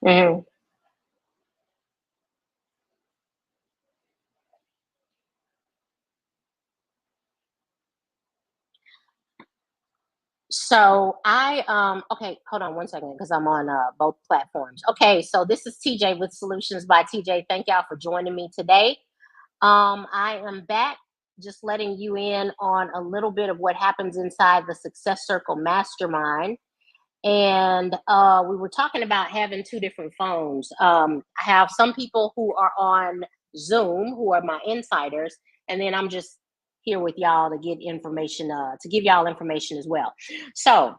Mhm. So okay, hold on one second because I'm on both platforms. Okay, so this is TJ with Solutions by TJ. Thank y'all for joining me today. I am back just letting you in on a little bit of what happens inside the Success Circle Mastermind. And we were talking about having two different phones. I have some people who are on Zoom who are my insiders, and then I'm just here with y'all to get information, to give y'all information as well. So,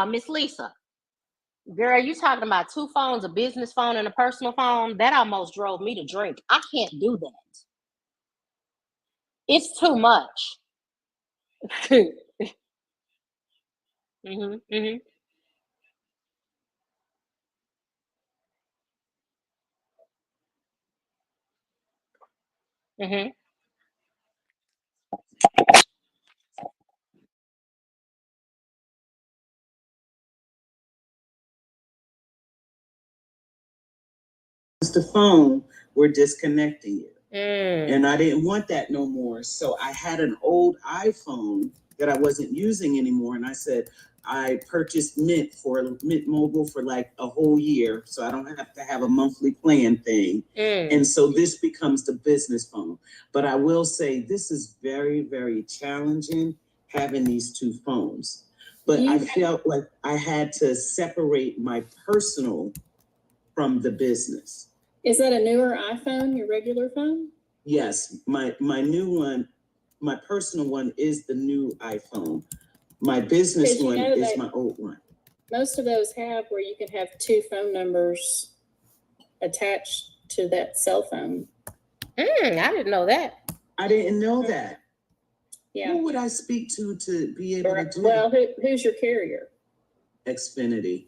Miss Lisa, girl, you talking about two phones, a business phone and a personal phone? That almost drove me to drink. I can't do that. It's too much. Hmm. Hmm. Hmm. The phone, we're disconnecting you. Mm. And I didn't want that no more. So I had an old iPhone that I wasn't using anymore. And I said, I purchased Mint Mobile for like a whole year. So I don't have to have a monthly plan thing. Mm. And so this becomes the business phone. But I will say this is very, very challenging having these two phones. But I felt like I had to separate my personal from the business. Is that a newer iPhone, your regular phone? Yes, my new one, my personal one is the new iPhone. My business one is my old one. Most of those have where you can have two phone numbers attached to that cell phone. I didn't know that. I didn't know that. Yeah. Who would I speak to be able to do Well, who's your carrier? Xfinity.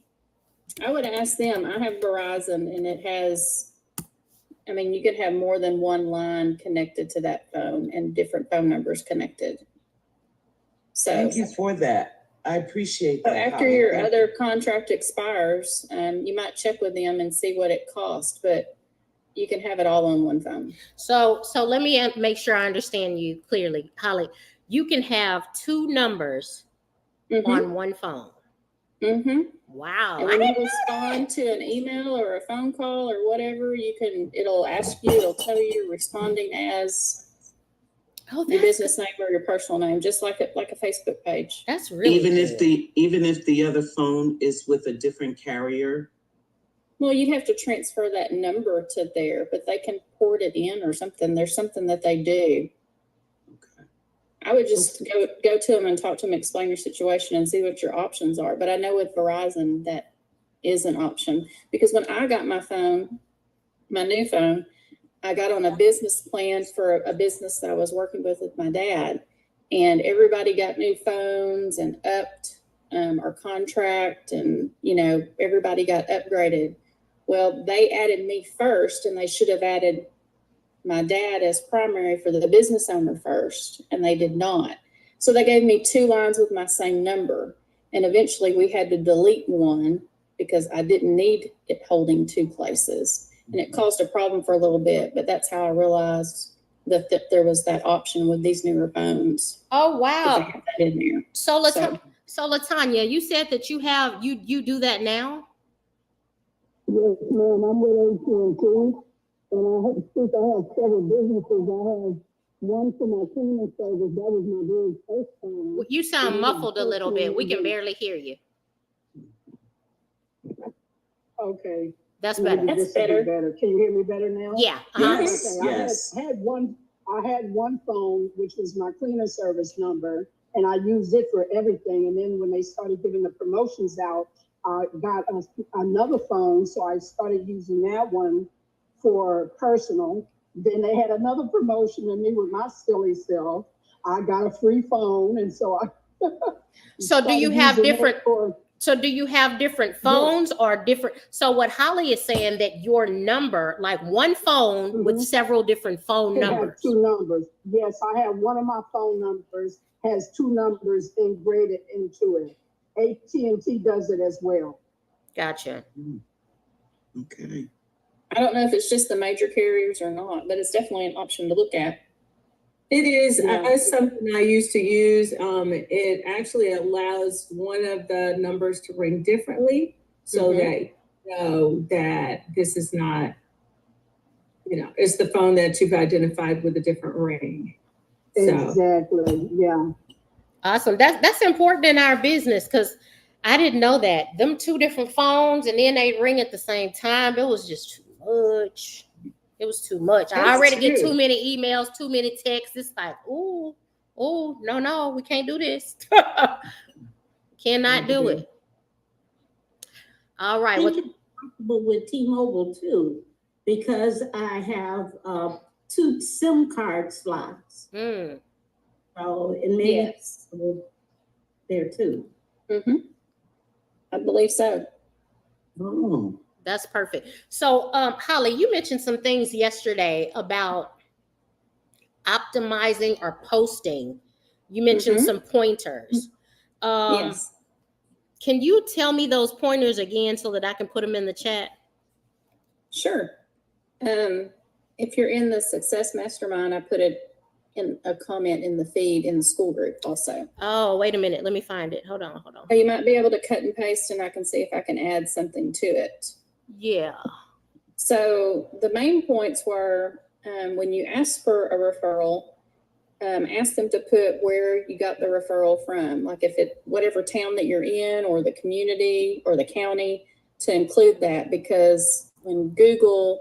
I would ask them. I have Verizon, and it has, I mean, you could have more than one line connected to that phone and different phone numbers connected. So thank you for that. I appreciate that. So after your other contract expires, you might check with them and see what it costs, but you can have it all on one phone. So let me make sure I understand you clearly, Holly. You can have two numbers on one phone. Mm-hmm. Wow. And when you respond to an email or a phone call or whatever, it'll ask you, it'll tell you you're responding as your business name or your personal name, just like a Facebook page. That's really even good. if the other phone is with a different carrier. Well, you'd have to transfer that number to there, but they can port it in or something. There's something that they do. Okay. I would just go to them and talk to them, explain your situation and see what your options are. But I know with Verizon, that is an option, because when I got my phone, my new phone, I got on a business plan for a business that I was working with my dad, and everybody got new phones and upped our contract, and everybody got upgraded. Well, they added me first, and they should have added my dad as primary for the business owner first, and they did not. So they gave me two lines with my same number, and eventually we had to delete one because I didn't need it holding two places, and it caused a problem for a little bit. But that's how I realized that there was that option with these newer phones. Oh wow! That in there. So Latanya, you said that you do that now. Yes, ma'am. I'm with AT&T, and since I have several businesses, I have one for my cleaning service. That was my very first time. Well, you sound muffled a little bit. We can barely hear you. Okay. That's better. That's better. Can you hear me better now? Yeah. Yes. Okay. Yes. I had one phone, which was my cleaning service number, and I used it for everything. And then when they started giving the promotions out, I got another phone, so I started using that one for personal. Then they had another promotion, and me with my silly self, I got a free phone, and so I. So do you have different? So do you have different phones or different? So what Holly is saying, that your number, like one phone with several different phone numbers. Have two numbers. Yes, I have one of my phone numbers has two numbers integrated into it. AT&T does it as well. Gotcha. Okay. I don't know if it's just the major carriers or not, but it's definitely an option to look at. It is. Yeah. It's something I used to use. It actually allows one of the numbers to ring differently, so that you know that this is not, it's the phone that you've identified with a different ring. So. Exactly. Yeah. Awesome. That's important in our business, because I didn't know that. Them two different phones and then they ring at the same time. It was just too much. It was too much. I That's already get true. too many emails, too many texts. It's like, oh, no, we can't do this. Cannot do it. All right. I think it's possible with T-Mobile too, because I have 2 SIM card slots. Mm. So and maybe Yes. there too. I believe so. Oh. That's perfect. So, Holly, you mentioned some things yesterday about optimizing or posting. You mentioned some pointers. Yes. Can you tell me those pointers again so that I can put them in the chat? Sure. If you're in the Success Mastermind, I put it in a comment in the feed in the school group also. Oh, wait a minute. Let me find it. Hold on. So you might be able to cut and paste, and I can see if I can add something to it. Yeah. So the main points were, when you ask for a referral, ask them to put where you got the referral from, like whatever town that you're in, or the community or the county, to include that, because when people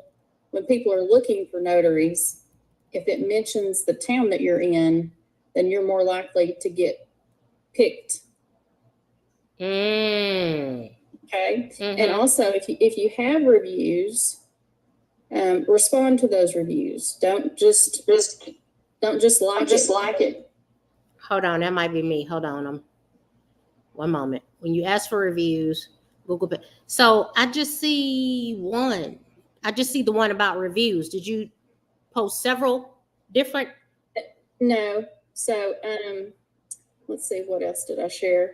are looking for notaries, if it mentions the town that you're in, then you're more likely to get picked. Okay. And also, if you have reviews, respond to those reviews. Don't just like it. Hold on, that might be me. Hold on, one moment. When you ask for reviews, Google. So I just see one. I just see the one about reviews. Did you post several different? No. So let's see, what else did I share?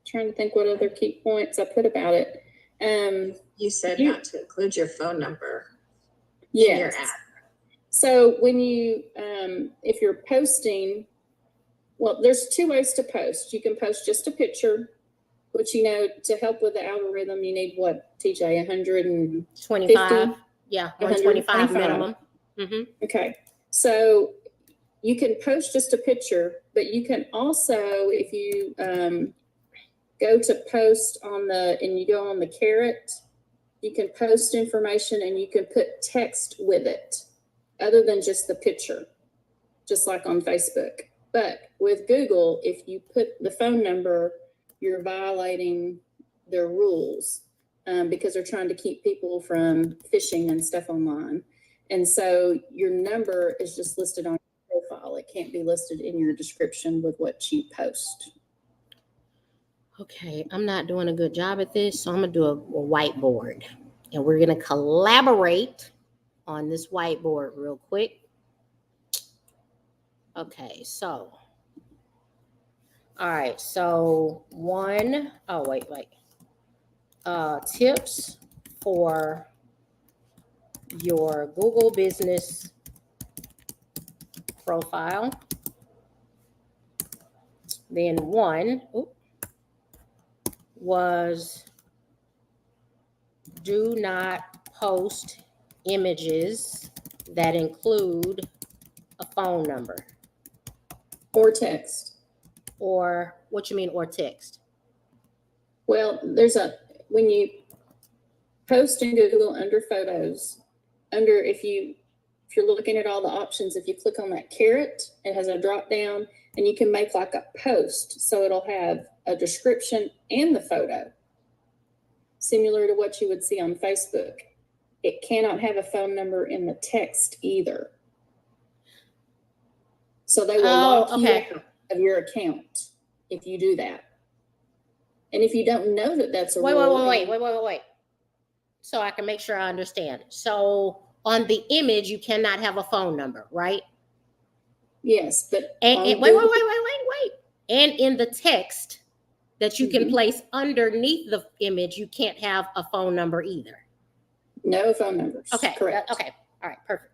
Trying to think what other key points I put about it. You said not to include your phone number in your Yes. app. So when you, if you're posting, well, there's 2 ways to post. You can post just a picture, which, to help with the algorithm, you need what, TJ, 125? Yeah, 125 minimum. Okay. So you can post just a picture, but you can also, if you go to post and you go on the caret, you can post information and you can put text with it other than just the picture, just like on Facebook. But with Google, if you put the phone number, you're violating their rules because they're trying to keep people from phishing and stuff online. And so your number is just listed on your profile. It can't be listed in your description with what you post. Okay, I'm not doing a good job at this, so I'm gonna do a whiteboard, and we're gonna collaborate on this whiteboard real quick. Okay, so, all right, so tips for your Google business profile. Then one was do not post images that include a phone number. Or text. Or what you mean, or text? Well, when you post in Google under photos, if you're looking at all the options, if you click on that caret, it has a drop down and you can make like a post. So it'll have a description and the photo, similar to what you would see on Facebook. It cannot have a phone number in the text either. So they will lock you out of your account if you do that. And if you don't know that that's a rule. Wait. So I can make sure I understand. So on the image, you cannot have a phone number, right? Yes, but wait. And in the text that you can place underneath the image, you can't have a phone number either. No phone numbers. Okay. Correct. Okay. All right. Perfect.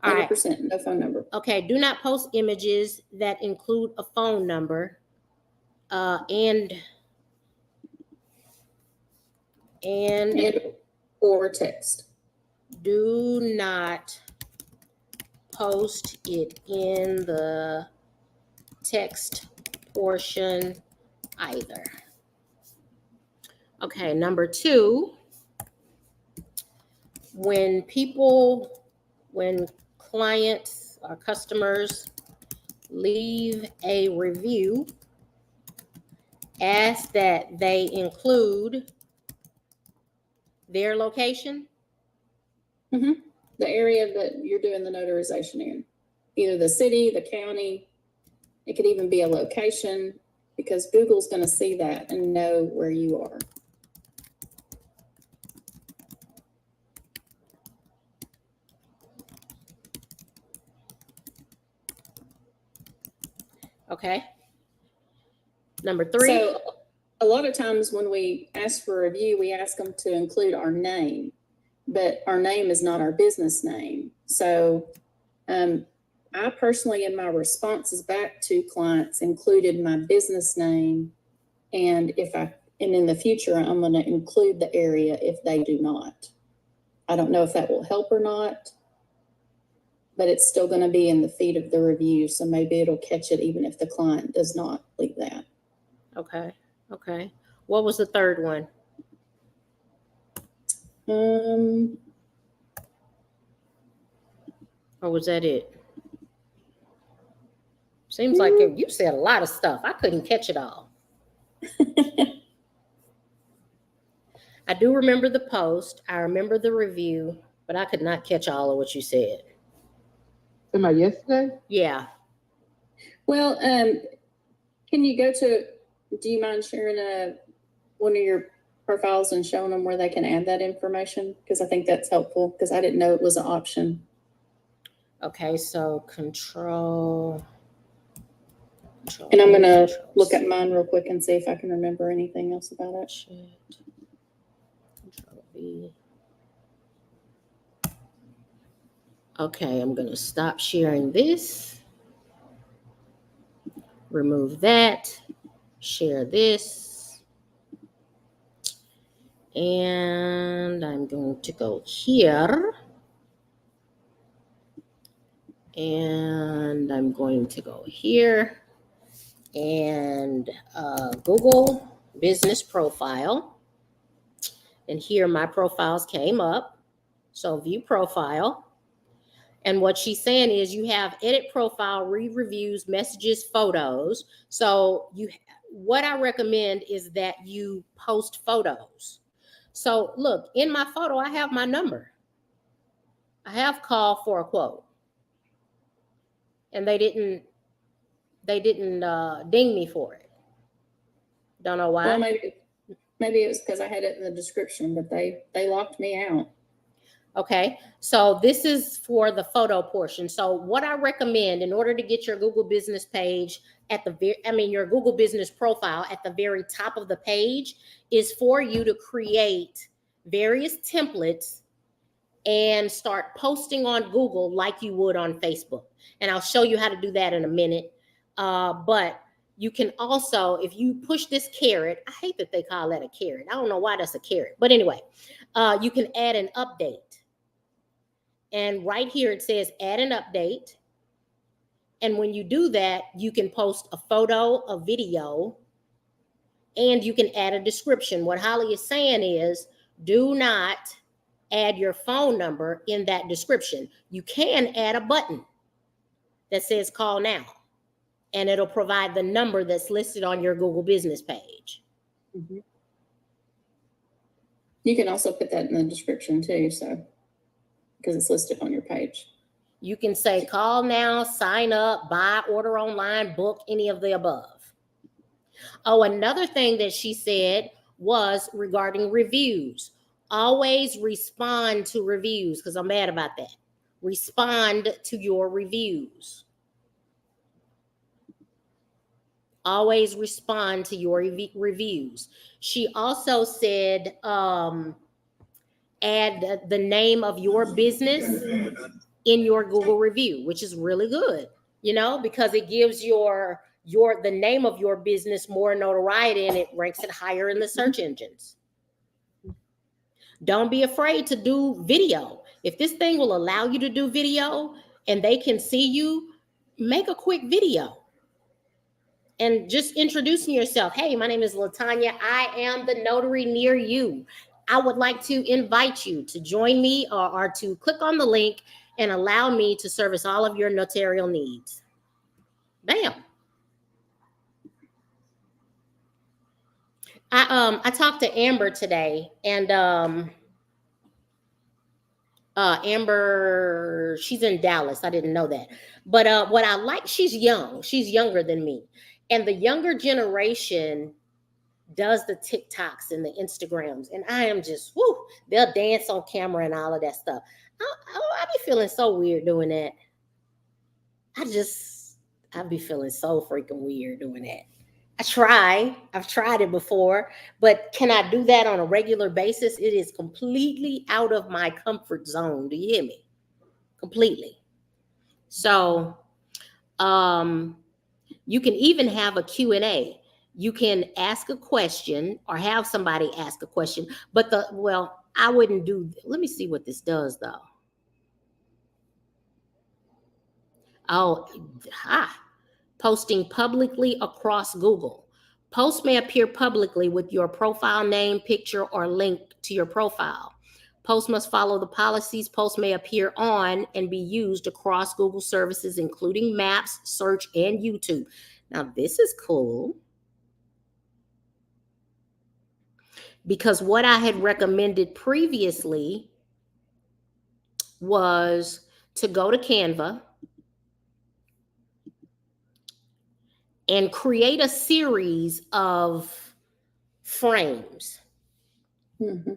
All right. 100% no phone number. Okay. Do not post images that include a phone number. And or text. Do not post it in the text portion either. Okay, number 2, when clients or customers leave a review, ask that they include their location. The area that you're doing the notarization in, either the city, the county. It could even be a location, because Google's going to see that and know where you are. Okay. Number 3. So a lot of times when we ask for a review, we ask them to include our name, but our name is not our business name. So I personally, in my responses back to clients, included my business name, and in the future, I'm going to include the area if they do not. I don't know if that will help or not, but it's still going to be in the feed of the review, so maybe it'll catch it even if the client does not leave that. Okay. Okay. What was the third one? Or was that it? Seems like you said a lot of stuff. I couldn't catch it all. I do remember the post. I remember the review, but I could not catch all of what you said. Am I yesterday? Yeah. Well, can you do you mind sharing one of your profiles and showing them where they can add that information? Because I think that's helpful, because I didn't know it was an option. Okay, so control. And I'm going to look at mine real quick and see if I can remember anything else about it. Control V. Okay, I'm going to stop sharing this. Remove that. Share this. And I'm going to go here. And I'm going to go here. And Google business profile. And here my profiles came up. So view profile. And what she's saying is you have edit profile, read reviews, messages, photos. So what I recommend is that you post photos. So look, in my photo, I have my number. I have call for a quote. And they didn't ding me for it. Don't know why. Well, maybe it was because I had it in the description, but they locked me out. Okay, so this is for the photo portion. So what I recommend in order to get your Google business page your Google business profile at the very top of the page is for you to create various templates and start posting on Google like you would on Facebook. And I'll show you how to do that in a minute. But you can also, if you push this carrot, I hate that they call that a carrot. I don't know why that's a carrot. But anyway, you can add an update. And right here it says add an update. And when you do that, you can post a photo, a video, and you can add a description. What Holly is saying is do not add your phone number in that description. You can add a button that says call now, and it'll provide the number that's listed on your Google business page. Mm-hmm. You can also put that in the description too, so because it's listed on your page. You can say call now, sign up, buy, order online, book, any of the above. Oh, another thing that she said was regarding reviews. Always respond to reviews, because I'm mad about that. Respond to your reviews. always respond to your reviews. She also said, add the name of your business in your Google review, which is really good, you know, because it gives the name of your business more notoriety and it ranks it higher in the search engines. Don't be afraid to do video. If this thing will allow you to do video and they can see you, make a quick video and just introducing yourself. Hey, my name is Latanya. I am the notary near you. I would like to invite you to join me or to click on the link and allow me to service all of your notarial needs. Bam. I talked to Amber today, and Amber, she's in Dallas. I didn't know that. But what I like, she's young. She's younger than me. And the younger generation does the TikToks and the Instagrams. And I am just, whoo, they'll dance on camera and all of that stuff. I be feeling so weird doing that. I be feeling so freaking weird doing that. I've tried it before, but can I do that on a regular basis? It is completely out of my comfort zone. Do you hear me? Completely. So, you can even have a Q&A. You can ask a question or have somebody ask a question, but I wouldn't do, let me see what this does though. Posting publicly across Google. Posts may appear publicly with your profile name, picture, or link to your profile. Posts must follow the policies. Posts may appear on and be used across Google services, including Maps, Search, and YouTube. Now, this is cool, because what I had recommended previously was to go to Canva and create a series of frames. Mm-hmm.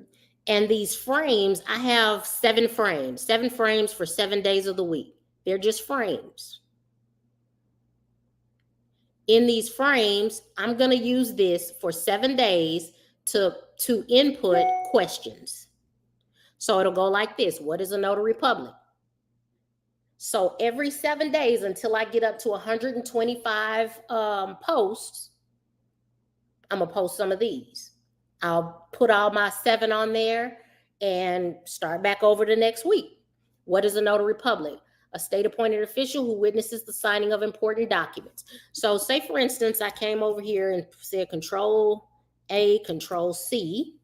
And these frames, I have 7 frames for 7 days of the week. They're just frames. In these frames, I'm going to use this for 7 days to input questions. So it'll go like this. What is a notary public? So every 7 days until I get up to 125 posts, I'm going to post some of these. I'll put all my 7 on there and start back over the next week. What is a notary public? A state-appointed official who witnesses the signing of important documents. So say, for instance, I came over here and said Control A, Control C.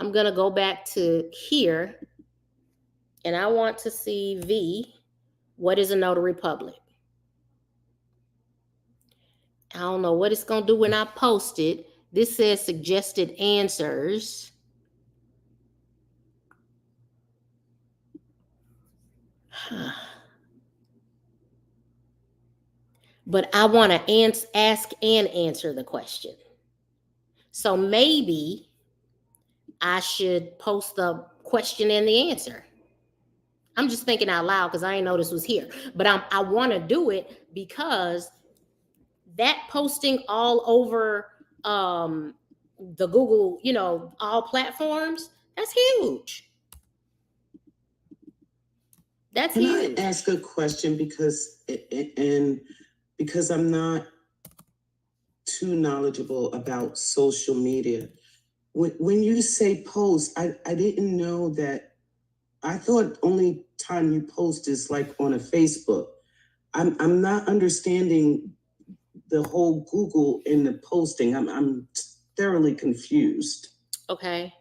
I'm going to go back to here, and I want to see V. What is a notary public? I don't know what it's going to do when I post it. This says suggested answers. But I want to ask and answer the question. So maybe I should post the question and the answer. I'm just thinking out loud because I didn't know this was here. But I want to do it because that posting all over the Google, all platforms, that's huge. That's huge. Can I ask a question because I'm not too knowledgeable about social media. When you say post, I didn't know that. I thought only time you post is like on a Facebook. I'm not understanding the whole Google in the posting. I'm thoroughly confused. Okay.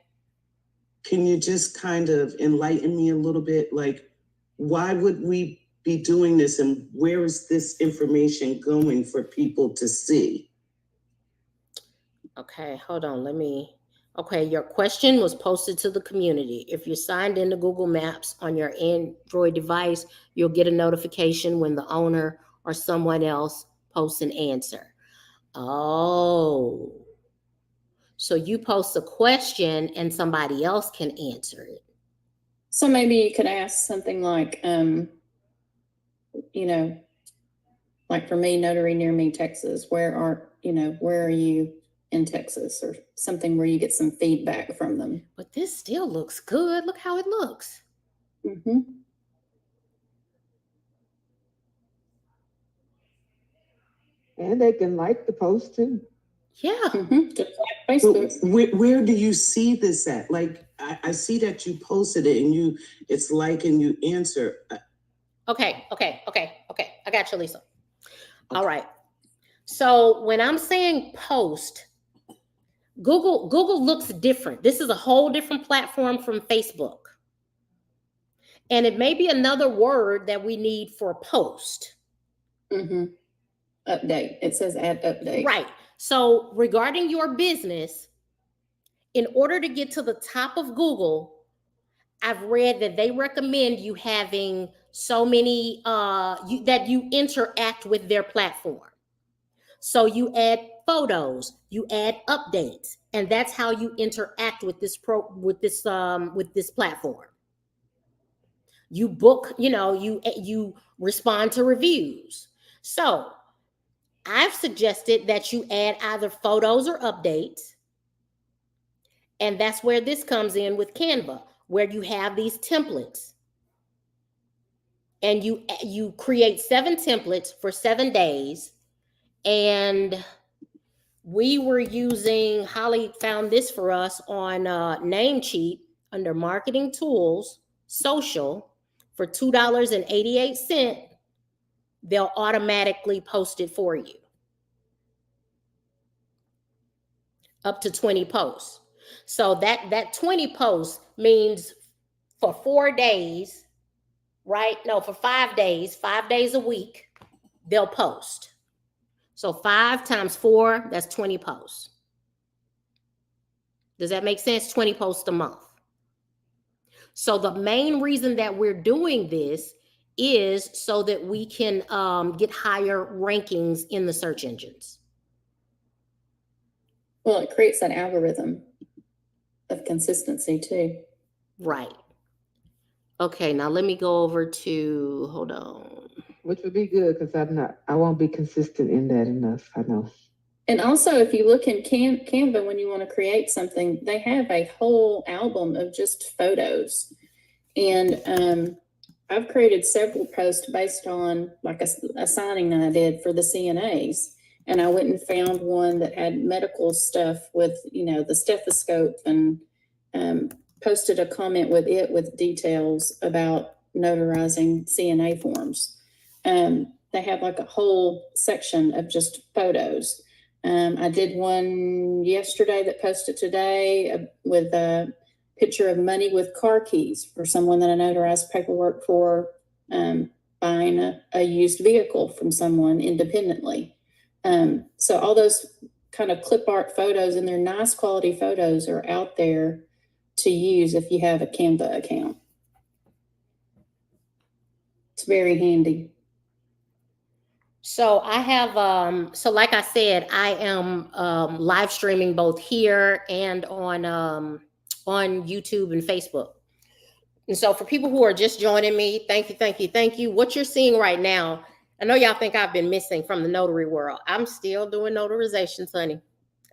Can you just kind of enlighten me a little bit? Like, why would we be doing this, and where is this information going for people to see? Okay, hold on. Okay, your question was posted to the community. If you're signed into Google Maps on your Android device, you'll get a notification when the owner or someone else posts an answer. Oh, so you post a question and somebody else can answer it. So maybe you could ask something like, like for me, notary near me, Texas, where are where are you in Texas or something where you get some feedback from them. But this still looks good. Look how it looks. Mm-hmm. And they can like the post too. Yeah. Mm-hmm. Just like Facebook. Where do you see this at? Like, I see that you posted it and it's like, and you answer. Okay. I got you, Lisa. Okay. All right. So when I'm saying post, Google looks different. This is a whole different platform from Facebook. And it may be another word that we need for post. Mm-hmm. Update. It says add update. Right. So regarding your business, in order to get to the top of Google, I've read that they recommend you having so many that you interact with their platform. So you add photos, you add updates, and that's how you interact with this platform. You book, you respond to reviews. So I've suggested that you add either photos or updates. And that's where this comes in with Canva, where you have these templates. And you create 7 templates for 7 days. And Holly found this for us on Namecheap under Marketing Tools, Social, for $2.88. They'll automatically post it for you. Up to 20 posts. So that 20 posts means for 4 days, right? No, for 5 days, 5 days a week, they'll post. So 5 times 4, that's 20 posts. Does that make sense? 20 posts a month. So the main reason that we're doing this is so that we can get higher rankings in the search engines. Well, it creates that algorithm of consistency too. Right. Okay, now let me go over to, hold on. Which would be good because I won't be consistent in that enough, I know. And also, if you look in Canva, when you want to create something, they have a whole album of just photos. And I've created several posts based on like a signing that I did for the CNAs. And I went and found one that had medical stuff with, the stethoscope, and posted a comment with details about notarizing CNA forms. They have like a whole section of just photos. I did one yesterday that posted today with a picture of money with car keys for someone that I notarized paperwork for, buying a used vehicle from someone independently. So all those kind of clip art photos, and they're nice quality photos, are out there to use if you have a Canva account. It's very handy. So I have, so like I said, I am live streaming both here and on YouTube and Facebook. And so for people who are just joining me, thank you. What you're seeing right now, I know y'all think I've been missing from the notary world. I'm still doing notarizations, honey.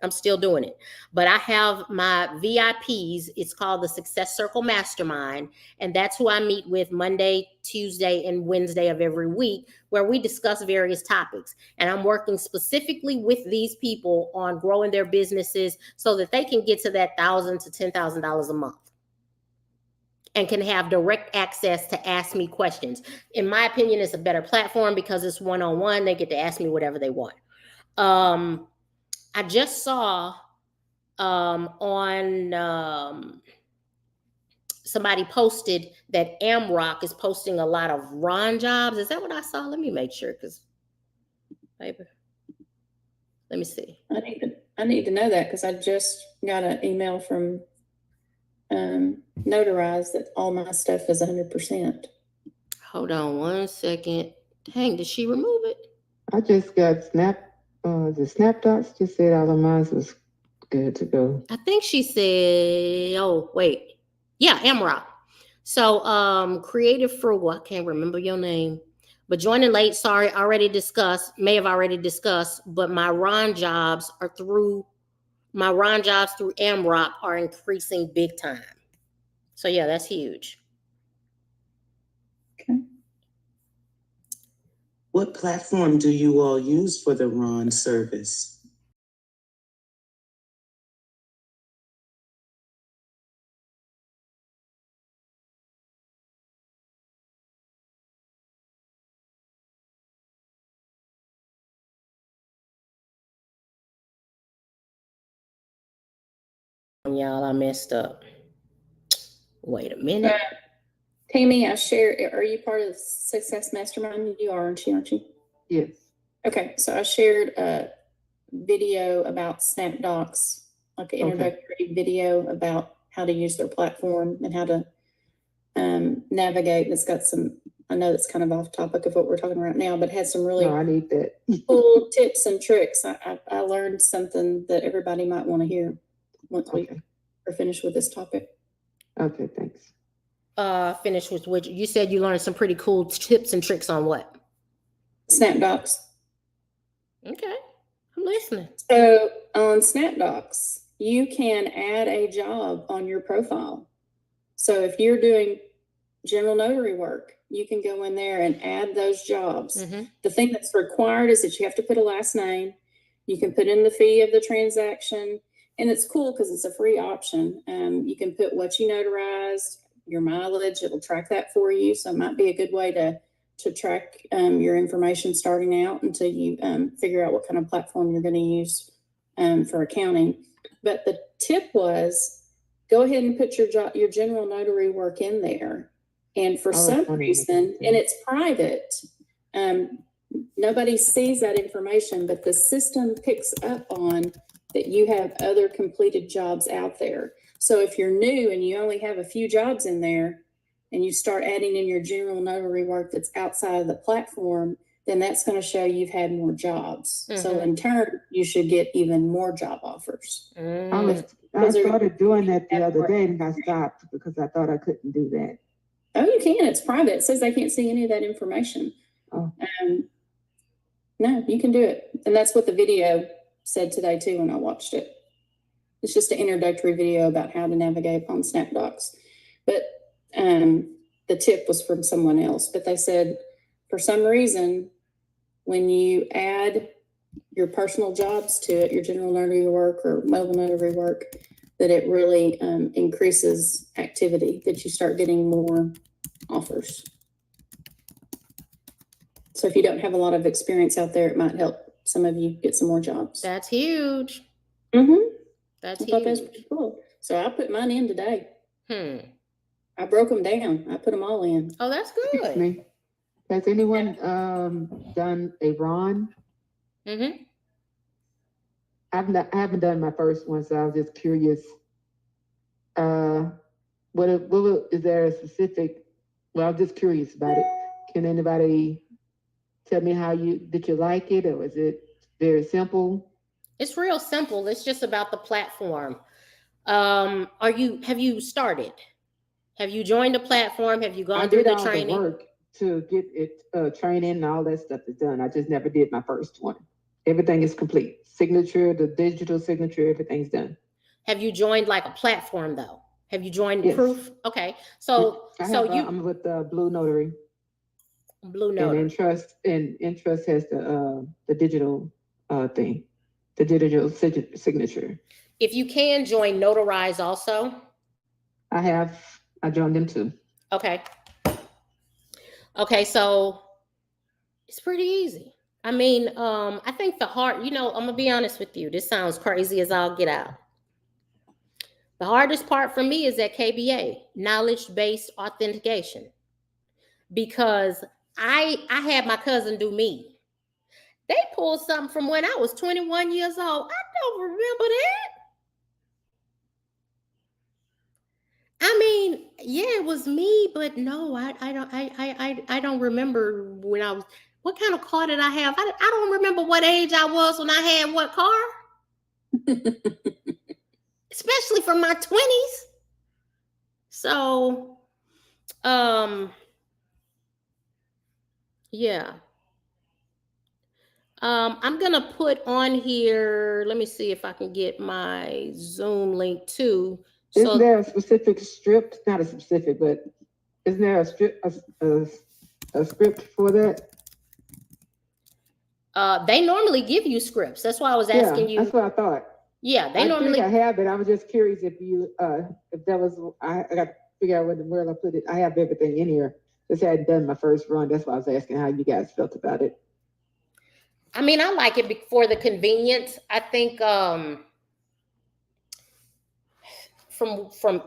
I'm still doing it. But I have my VIPs. It's called the Success Circle Mastermind. And that's who I meet with Monday, Tuesday, and Wednesday of every week, where we discuss various topics. And I'm working specifically with these people on growing their businesses so that they can get to that $1,000 to $10,000 a month and can have direct access to ask me questions. In my opinion, it's a better platform because it's one-on-one. They get to ask me whatever they want. I just saw somebody posted that AmRock is posting a lot of Ron jobs. Is that what I saw? Let me make sure, because maybe. Let me see. I need to know that because I just got an email from Notarize that all my stuff is 100%. Hold on one second. Dang, did she remove it? I just got the Snapdots just said all of mine was good to go. I think she said, oh, wait. Yeah, AmRock. So Creative Frugal, I can't remember your name, But joining late, sorry, already discussed, may have already discussed, but my Ron jobs through AMROC are increasing big time. So yeah, that's huge. Okay. What platform do you all use for the Ron service? Y'all, I messed up. Wait a minute. Tammy, I share. Are you part of the Success Mastermind? You are, aren't you? Yes. Okay, so I shared a video about SnapDocs, like an introductory video about how to use their platform and how to navigate. It's got some, I know that's kind of off topic of what we're talking about now, but it has some really No, I need that. cool tips and tricks. I learned something that everybody might want to hear once we are finished with this topic. Okay, thanks. Finish with which you said you learned some pretty cool tips and tricks on what? SnapDocs. Okay, I'm listening. So on SnapDocs, you can add a job on your profile. So if you're doing general notary work, you can go in there and add those jobs. Mm-hmm. The thing that's required is that you have to put a last name. You can put in the fee of the transaction, and it's cool because it's a free option. You can put what you notarized, your mileage, it'll track that for you. So it might be a good way to track your information starting out until you figure out what kind of platform you're going to use for accounting. But the tip was, go ahead and put your general notary work in there. And for some reason, and it's private, nobody sees that information, but the system picks up on that you have other completed jobs out there. So if you're new and you only have a few jobs in there and you start adding in your general notary work that's outside of the platform, then that's going to show you've had more jobs. Mm-hmm. So in turn, you should get even more job offers. I started doing that the other day and I stopped because I thought I couldn't do that. Oh, you can. It's private. It says they can't see any of that information. Oh. No, you can do it. And that's what the video said today too when I watched it. It's just an introductory video about how to navigate on SnapDocs. But the tip was from someone else. But they said for some reason, when you add your personal jobs to it, your general notary work or mobile notary work, that it really increases activity, that you start getting more offers. So if you don't have a lot of experience out there, it might help some of you get some more jobs. That's huge. Mm-hmm. That's I thought that was pretty cool. So I put mine in today. I broke them down. I put them all in. Oh, that's good. Excuse me. Has anyone done a Ron? Mm-hmm. I haven't done my first one, so I was just curious. Is there a specific? Well, I'm just curious about it. Can anybody tell me did you like it, or is it very simple? It's real simple. It's just about the platform. Have you started? Have you joined the platform? Have you gone through the training? I did all the work to get it, training and all that stuff is done. I just never did my first one. Everything is complete. Signature, the digital signature, everything's done. Have you joined like a platform though? Have you joined Proof? Okay. I'm with Blue Notary. Blue Notary. And Entrust has the digital thing, the digital signature. If you can join Notarize also. I joined them too. Okay. Okay, so it's pretty easy. I mean, I think I'm gonna be honest with you. This sounds crazy as I'll get out. The hardest part for me is at KBA, knowledge-based authentication. Because I had my cousin do me. They pulled something from when I was 21 years old. I don't remember that. I mean, yeah, it was me, but no, I don't remember when I was. What kind of car did I have? I don't remember what age I was when I had what car. Especially from my 20s. So, Yeah. I'm gonna put on here. Let me see if I can get my Zoom link too. Isn't So there a specific script? Not a specific, but isn't there a script for that? they normally give you scripts. That's why I was asking Yeah, you. that's what I thought. Yeah, they I normally. think I have it. I was just curious if that was, I got to figure out where I put it. I have everything in here. Just hadn't done my first run. That's why I was asking how you guys felt about it. I mean, I like it for the convenience. I think from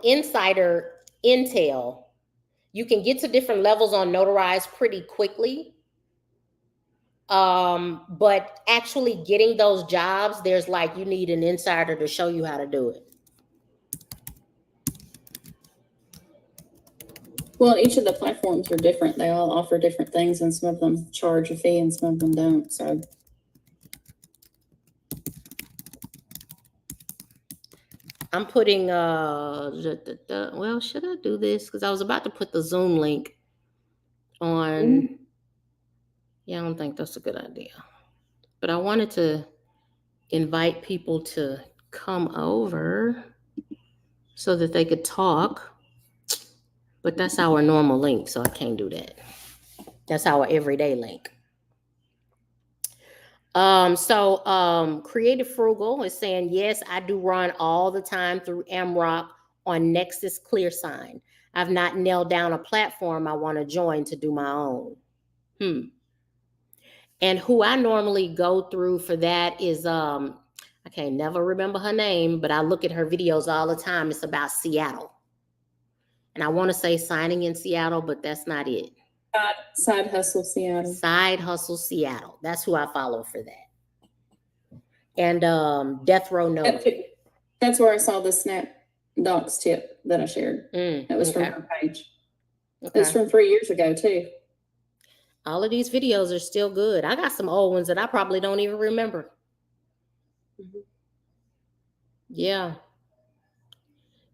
insider intel, you can get to different levels on Notarize pretty quickly. But actually getting those jobs, there's like you need an insider to show you how to do it. Well, each of the platforms are different. They all offer different things, and some of them charge a fee and some of them don't. So I'm putting well, should I do this? Because I was about to put the Zoom link on. Yeah, I don't think that's a good idea. But I wanted to invite people to come over so that they could talk. But that's our normal link, so I can't do that. That's our everyday link. Creative Frugal is saying, yes, I do run all the time through AmRock on Nexus ClearSign. I've not nailed down a platform I want to join to do my own. And who I normally go through for that is, I can't never remember her name, but I look at her videos all the time. It's about Seattle. And I want to say Signing in Seattle, but that's not it. Side Hustle Seattle. Side Hustle Seattle. That's who I follow for that. And Death Row Notary. That's where I saw the Snap Docs tip that I shared. That was from her page. Okay. It's from 3 years ago too. All of these videos are still good. I got some old ones that I probably don't even remember. Yeah.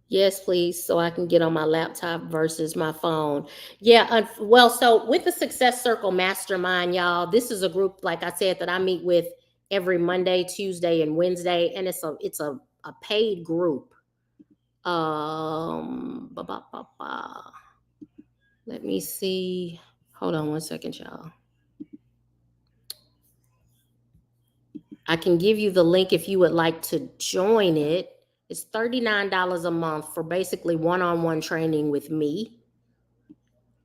Yes, please, so I can get on my laptop versus my phone. Yeah, well, so with the Success Circle Mastermind, y'all, this is a group, like I said, that I meet with every Monday, Tuesday, and Wednesday, and it's a paid group. Let me see. Hold on one second, y'all. I can give you the link if you would like to join it. It's $39 a month for basically one-on-one training with me,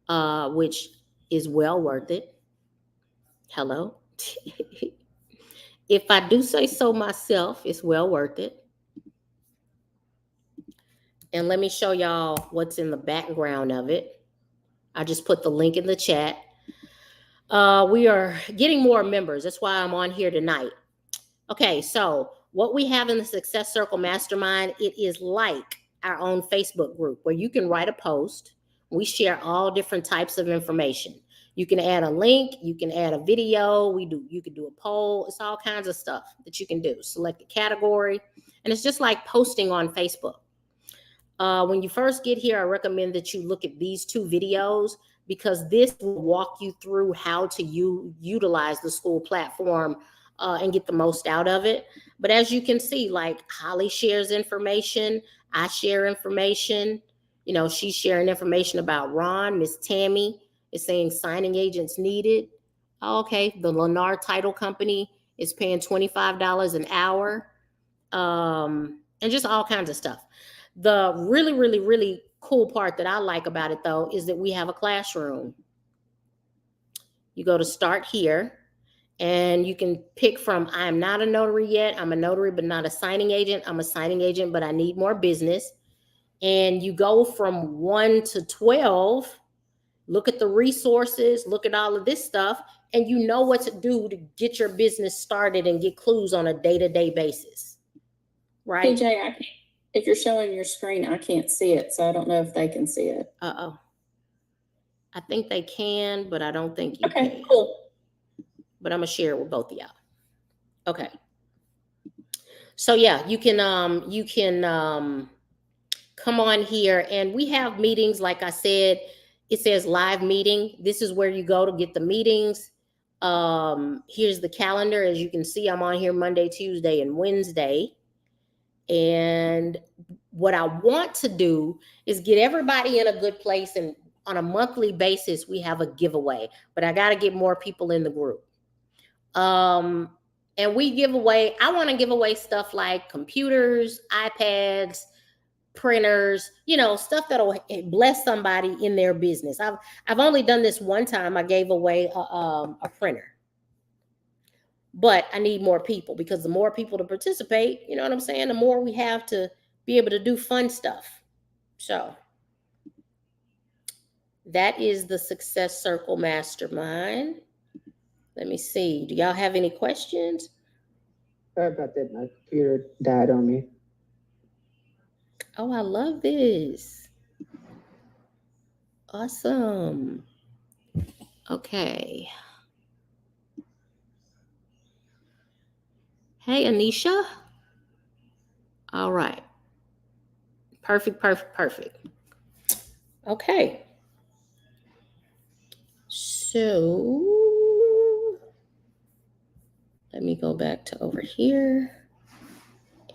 which is well worth it. Hello. If I do say so myself, it's well worth it. And let me show y'all what's in the background of it. I just put the link in the chat. We are getting more members. That's why I'm on here tonight. Okay, so what we have in the Success Circle Mastermind, it is like our own Facebook group where you can write a post. We share all different types of information. You can add a link, you can add a video, you can do a poll. It's all kinds of stuff that you can do. Select a category, and it's just like posting on Facebook. When you first get here, I recommend that you look at these 2 videos because this will walk you through how to utilize the school platform and get the most out of it. But as you can see, like Holly shares information, I share information. You know, she's sharing information about Ron. Miss Tammy is saying signing agents needed. Okay, the Lennar Title Company is paying $25 an hour, and just all kinds of stuff. The really, really, really cool part that I like about it, though, is that we have a classroom. You go to start here, and you can pick from, I am not a notary yet. I'm a notary, but not a signing agent. I'm a signing agent, but I need more business. And you go from 1 to 12, look at the resources, look at all of this stuff, and you know what to do to get your business started and get clues on a day-to-day basis, right? PJ, if you're showing your screen, I can't see it, so I don't know if they can see it. Uh-oh. I think they can, but I don't think you can. Okay, cool. But I'm gonna share it with both of y'all. Okay. So yeah, you can come on here, and we have meetings, like I said, it says live meeting. This is where you go to get the meetings. Here's the calendar. As you can see, I'm on here Monday, Tuesday, and Wednesday. And what I want to do is get everybody in a good place, and on a monthly basis, we have a giveaway, but I got to get more people in the group. And we give away, I want to give away stuff like computers, iPads, printers, you know, stuff that'll bless somebody in their business. I've only done this one time. I gave away a printer. But I need more people, because the more people to participate, you know what I'm saying, the more we have to be able to do fun stuff. So that is the Success Circle Mastermind. Let me see. Do y'all have any questions? Sorry about that. My computer died on me. Oh, I love this. Awesome. Okay. Hey, Anisha. All right. Perfect. Okay. So let me go back to over here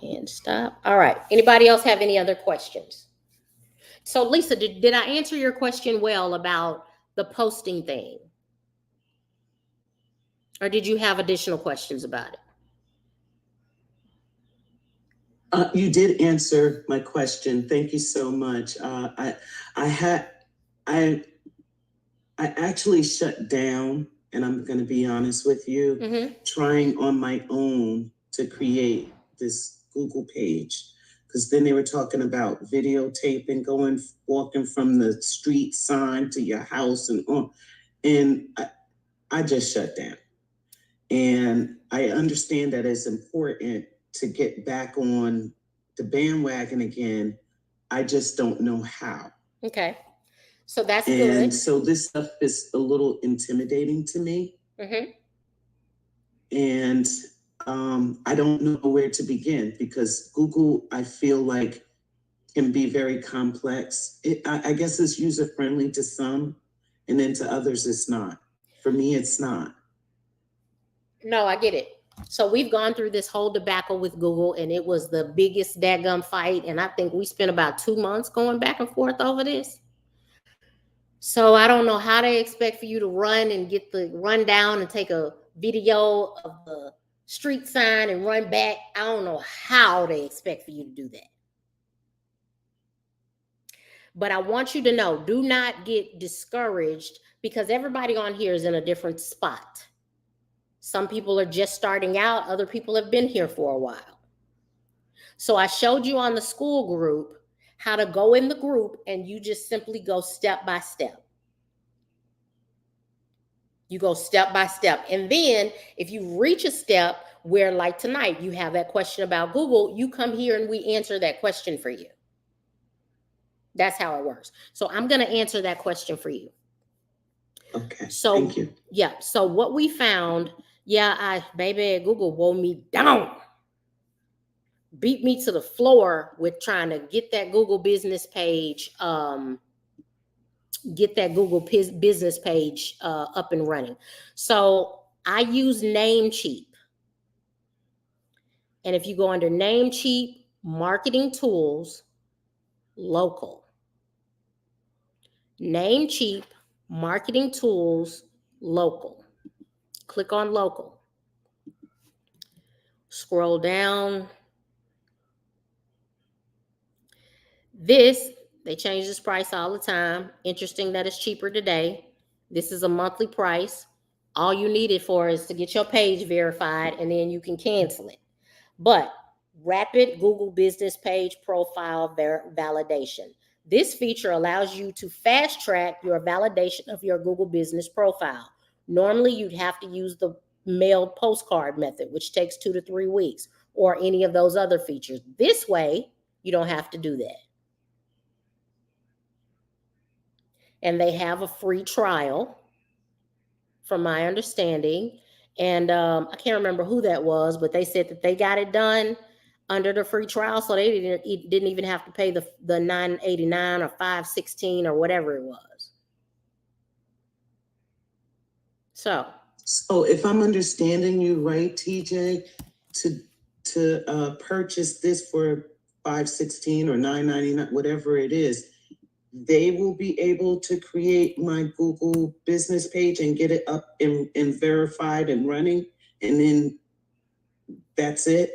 and stop. All right. Anybody else have any other questions? So Lisa, did I answer your question well about the posting thing? Or did you have additional questions about it? You did answer my question. Thank you so much. I actually shut down, and I'm going to be honest with you, trying on my own to create this Google page, because then they were talking about videotaping, walking from the street sign to your house and on, and I just shut down. And I understand that it's important to get back on the bandwagon again. I just don't know how. Okay. So that's good. And so this stuff is a little intimidating to me. And I don't know where to begin, because Google, I feel like, can be very complex. I guess it's user-friendly to some, and then to others it's not. For me, it's not. No, I get it. So we've gone through this whole debacle with Google, and it was the biggest daggum fight. And I think we spent about 2 months going back and forth over this. So I don't know how they expect for you to run and get the rundown and take a video of the street sign and run back. I don't know how they expect for you to do that. But I want you to know, do not get discouraged, because everybody on here is in a different spot. Some people are just starting out. Other people have been here for a while. So I showed you on the school group how to go in the group, and you just simply go step by step. You go step by step. And then if you reach a step where, like tonight, you have that question about Google, you come here and we answer that question for you. That's how it works. So I'm going to answer that question for you. Okay. So, thank you. Yeah. So what we found, baby, Google wore me down. Beat me to the floor with trying to get that Google business page, up and running. So I use Namecheap. And if you go under Namecheap, marketing tools, local. Namecheap, marketing tools, local. Click on local. Scroll down. They change this price all the time. Interesting that it's cheaper today. This is a monthly price. All you need it for is to get your page verified, and then you can cancel it. But rapid Google business page profile validation. This feature allows you to fast track your validation of your Google business profile. Normally, you'd have to use the mailed postcard method, which takes 2 to 3 weeks, or any of those other features. This way, you don't have to do that. And they have a free trial, from my understanding. And I can't remember who that was, but they said that they got it done under the free trial, so they didn't even have to pay the $9.89 or $5.16 or whatever it was. So if I'm understanding you right, TJ, to purchase this for $516 or $999, whatever it is, they will be able to create my Google business page and get it up and verified and running, and then that's it.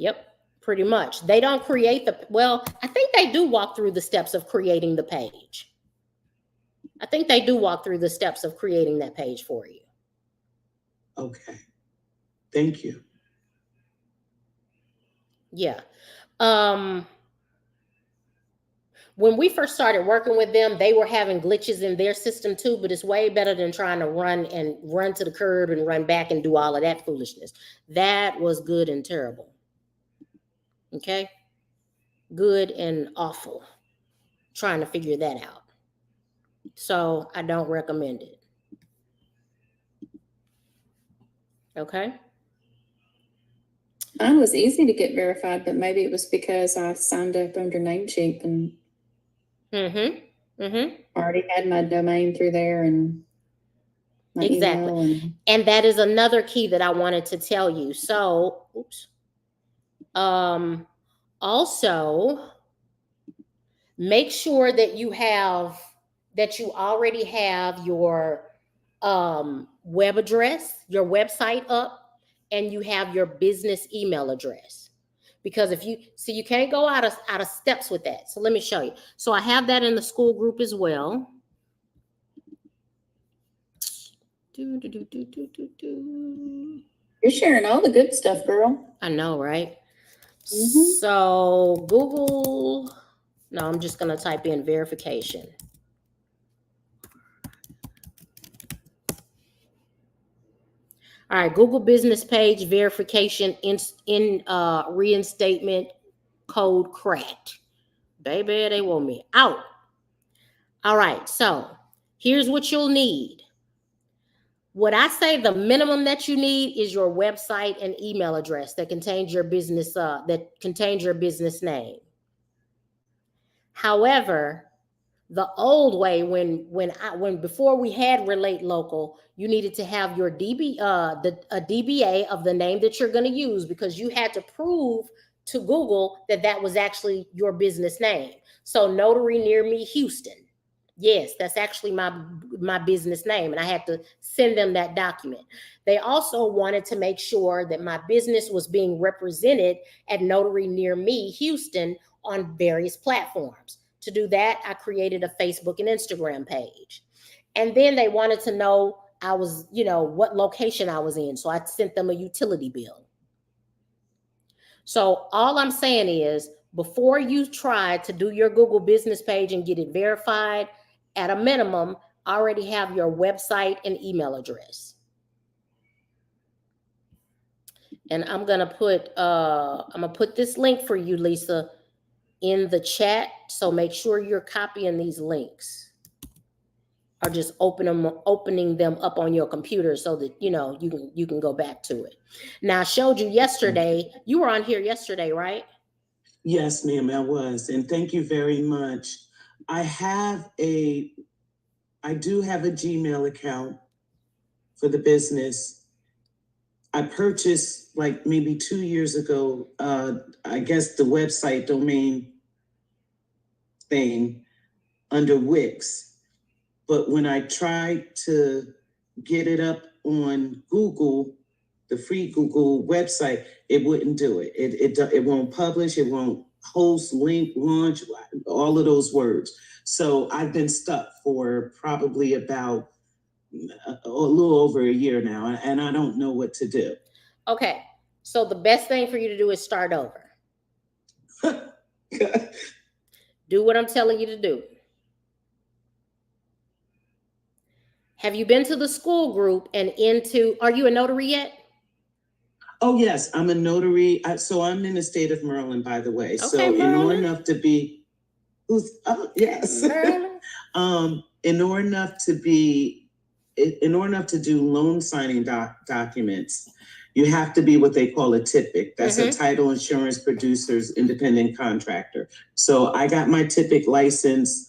yep, pretty much. They don't create well, I think they do walk through the steps of creating the page. I think they do walk through the steps of creating that page for you. Okay. Thank you. Yeah. When we first started working with them, they were having glitches in their system too, but it's way better than trying to run to the curb and run back and do all of that foolishness. That was good and terrible. Okay? Good and awful. Trying to figure that out. So I don't recommend it. Okay? Mine was easy to get verified, but maybe it was because I signed up under Namecheap and already had my domain through there and my exactly. email and that is another key that I wanted to tell you. So, oops. Also, make sure that you already have your web address, your website up, and you have your business email address. Because if you can't go out of steps with that. So let me show you. So I have that in the school group as well. You're sharing all the good stuff, girl. I know, right? So Google, no, I'm just going to type in verification. All right, Google business page verification in reinstatement code cracked. Baby, they want me out. All right, so here's what you'll need. What I say the minimum that you need is your website and email address that contains your business name. However, the old way, when before we had Relate Local, you needed to have your a DBA of the name that you're going to use, because you had to prove to Google that was actually your business name. So Notary Near Me Houston. Yes, that's actually my business name, and I had to send them that document. They also wanted to make sure that my business was being represented at Notary Near Me Houston on various platforms. To do that, I created a Facebook and Instagram page. And then they wanted to know what location I was in, so I sent them a utility bill. So all I'm saying is, before you try to do your Google business page and get it verified, at a minimum, already have your website and email address. And I'm gonna put this link for you, Lisa, in the chat. So make sure you're copying these links, or just opening them up on your computer so that you can go back to it. Now, I showed you yesterday. You were on here yesterday, right? Yes, ma'am, I was, and thank you very much. I do have a Gmail account for the business. I purchased like maybe 2 years ago, I guess the website domain thing under Wix. But when I tried to get it up on Google, the free Google website, it wouldn't do it. It won't publish, it won't host, link, launch, all of those words. So I've been stuck for probably about a little over a year now, and I don't know what to do. Okay, so the best thing for you to do is start over. Do what I'm telling you to do. Have you been to the school group and are you a notary yet? Oh, yes, I'm a notary. So I'm in the state of Maryland, by the way. Okay, so Maryland. In order enough to be, yes. in order enough to do loan signing documents, you have to be what they call a TIPIC. That's a title insurance producers independent contractor. So I got my TIPIC license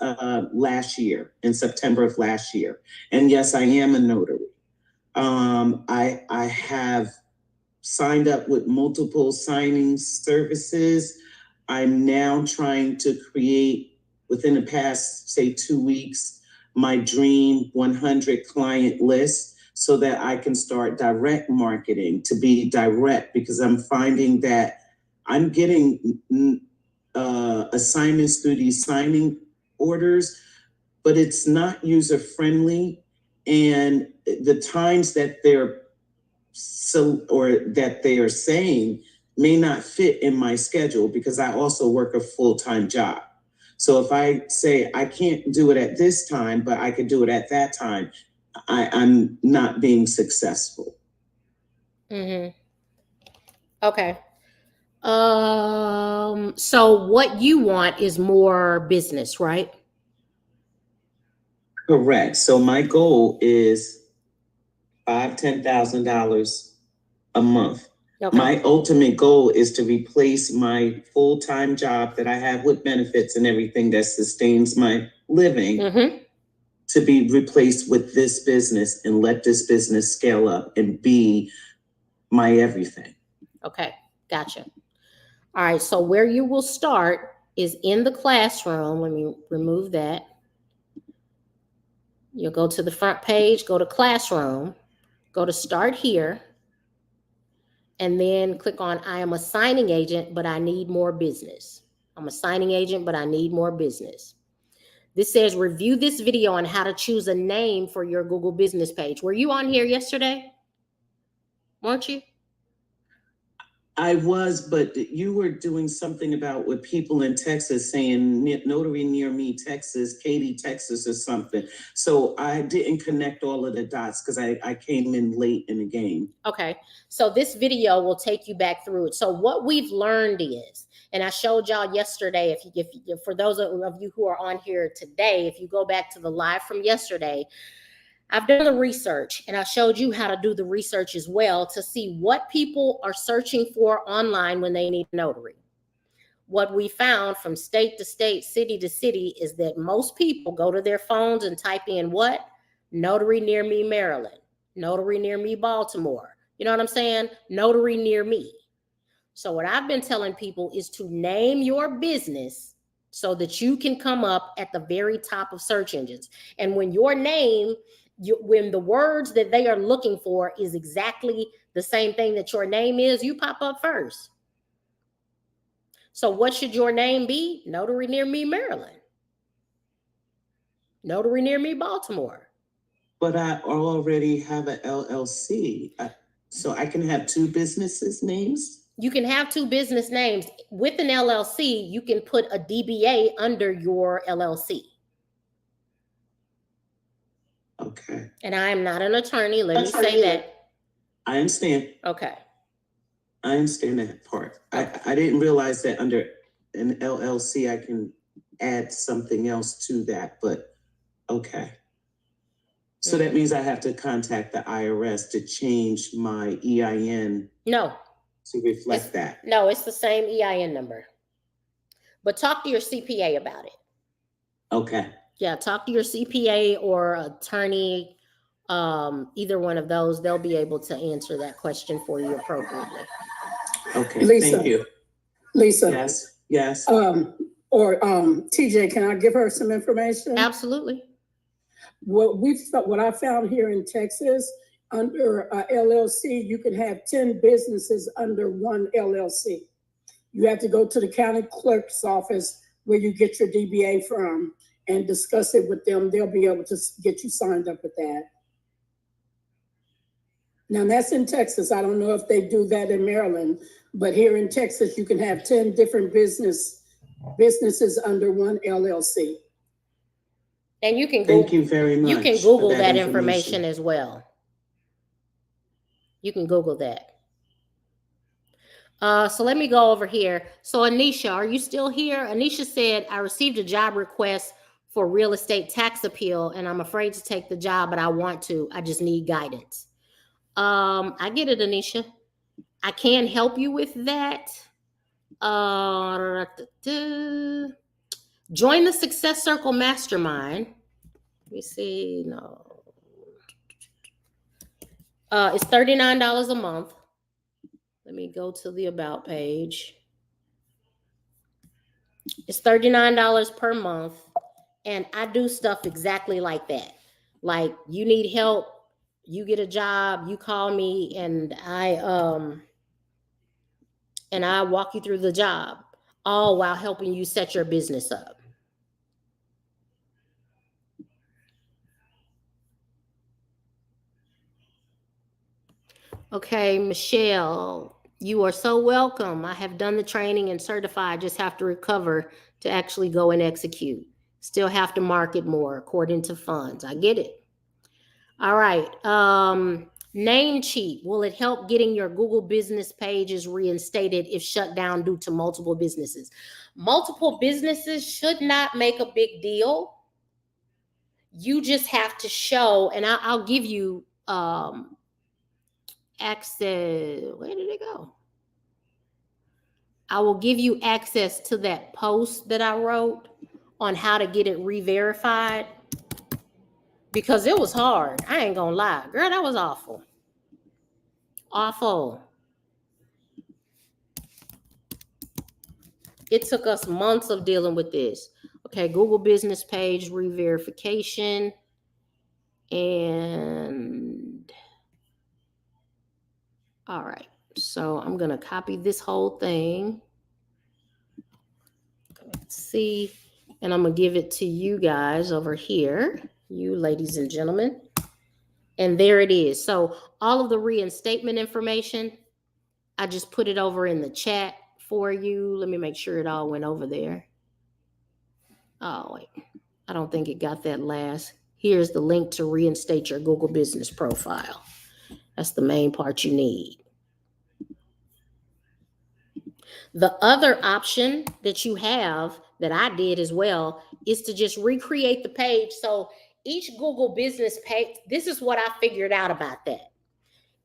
last year, in September of last year. And yes, I am a notary. I have signed up with multiple signing services. I'm now trying to create, within the past, say, 2 weeks, my dream 100 client list so that I can start direct marketing, to be direct, because I'm finding that I'm getting assignments through these signing orders, but it's not user friendly. And the times that they're that they are saying may not fit in my schedule, because I also work a full-time job. So if I say I can't do it at this time, but I could do it at that time, I'm not being successful. Okay. So what you want is more business, right? Correct. So my goal is $10,000 a month. Okay. My ultimate goal is to replace my full-time job that I have with benefits and everything that sustains my living, to be replaced with this business and let this business scale up and be my everything. Okay, gotcha. All right, so where you will start is in the classroom. Let me remove that. You'll go to the front page, go to classroom, go to start here, and then click on I am a signing agent, but I need more business. I'm a signing agent, but I need more business. This says review this video on how to choose a name for your Google business page. Were you on here yesterday? Weren't you? I was, but you were doing something about with people in Texas saying notary near me, Texas, Katy, Texas, or something. So I didn't connect all of the dots because I came in late in the game. Okay, so this video will take you back through it. So what we've learned is, and I showed y'all yesterday, if for those of you who are on here today, if you go back to the live from yesterday, I've done the research and I showed you how to do the research as well to see what people are searching for online when they need a notary. What we found from state to state, city to city, is that most people go to their phones and type in what? Notary near me, Maryland. Notary near me, Baltimore. You know what I'm saying? Notary near me. So what I've been telling people is to name your business so that you can come up at the very top of search engines. And when your name, when the words that they are looking for is exactly the same thing that your name is, you pop up first. So what should your name be? Notary near me, Maryland. Notary near me, Baltimore. But I already have an LLC, so I can have two businesses' names? You can have two business names. With an LLC, you can put a DBA under your LLC. Okay. And I am not an attorney. Let me say that. I understand. Okay. I understand that part. I didn't realize that under an LLC, I can add something else to that, but okay. So that means I have to contact the IRS to change my EIN. No. To reflect that. No, it's the same EIN number. But talk to your CPA about it. Okay. Yeah, talk to your CPA or attorney, either one of those. They'll be able to answer that question for you appropriately. Okay, Lisa, thank you. Lisa. Yes. TJ, can I give her some information? Absolutely. What I found here in Texas, under LLC, you can have 10 businesses under one LLC. You have to go to the county clerk's office where you get your DBA from and discuss it with them. They'll be able to get you signed up with that. Now that's in Texas. I don't know if they do that in Maryland, but here in Texas, you can have 10 different businesses under one LLC. And you can Thank you very much. You can Google that information as well. You can Google that. So let me go over here. So Anisha, are you still here? Anisha said, I received a job request for real estate tax appeal, and I'm afraid to take the job, but I want to. I just need guidance. I get it, Anisha. I can help you with that. Join the Success Circle Mastermind. Let me see. No. It's $39 a month. Let me go to the About page. It's $39 per month. And I do stuff exactly like that. Like, you need help, you get a job, you call me, and I walk you through the job, all while helping you set your business up. Okay, Michelle, you are so welcome. I have done the training and certified, just have to recover to actually go and execute. Still have to market more according to funds. I get it. All right. Namecheap, will it help getting your Google business pages reinstated if shut down due to multiple businesses? Multiple businesses should not make a big deal. You just have to show, and I'll give you access. Where did it go? I will give you access to that post that I wrote on how to get it re-verified, because it was hard. I ain't gonna lie. Girl, that was awful. Awful. It took us months of dealing with this. Okay, Google business page re-verification. And all right, so I'm gonna copy this whole thing. Let's see, and I'm gonna give it to you guys over here, you ladies and gentlemen. And there it is. So all of the reinstatement information, I just put it over in the chat for you. Let me make sure it all went over there. Oh, wait. I don't think it got that last. Here's the link to reinstate your Google business profile. That's the main part you need. The other option that you have, that I did as well, is to just recreate the page. So each Google business page, this is what I figured out about that.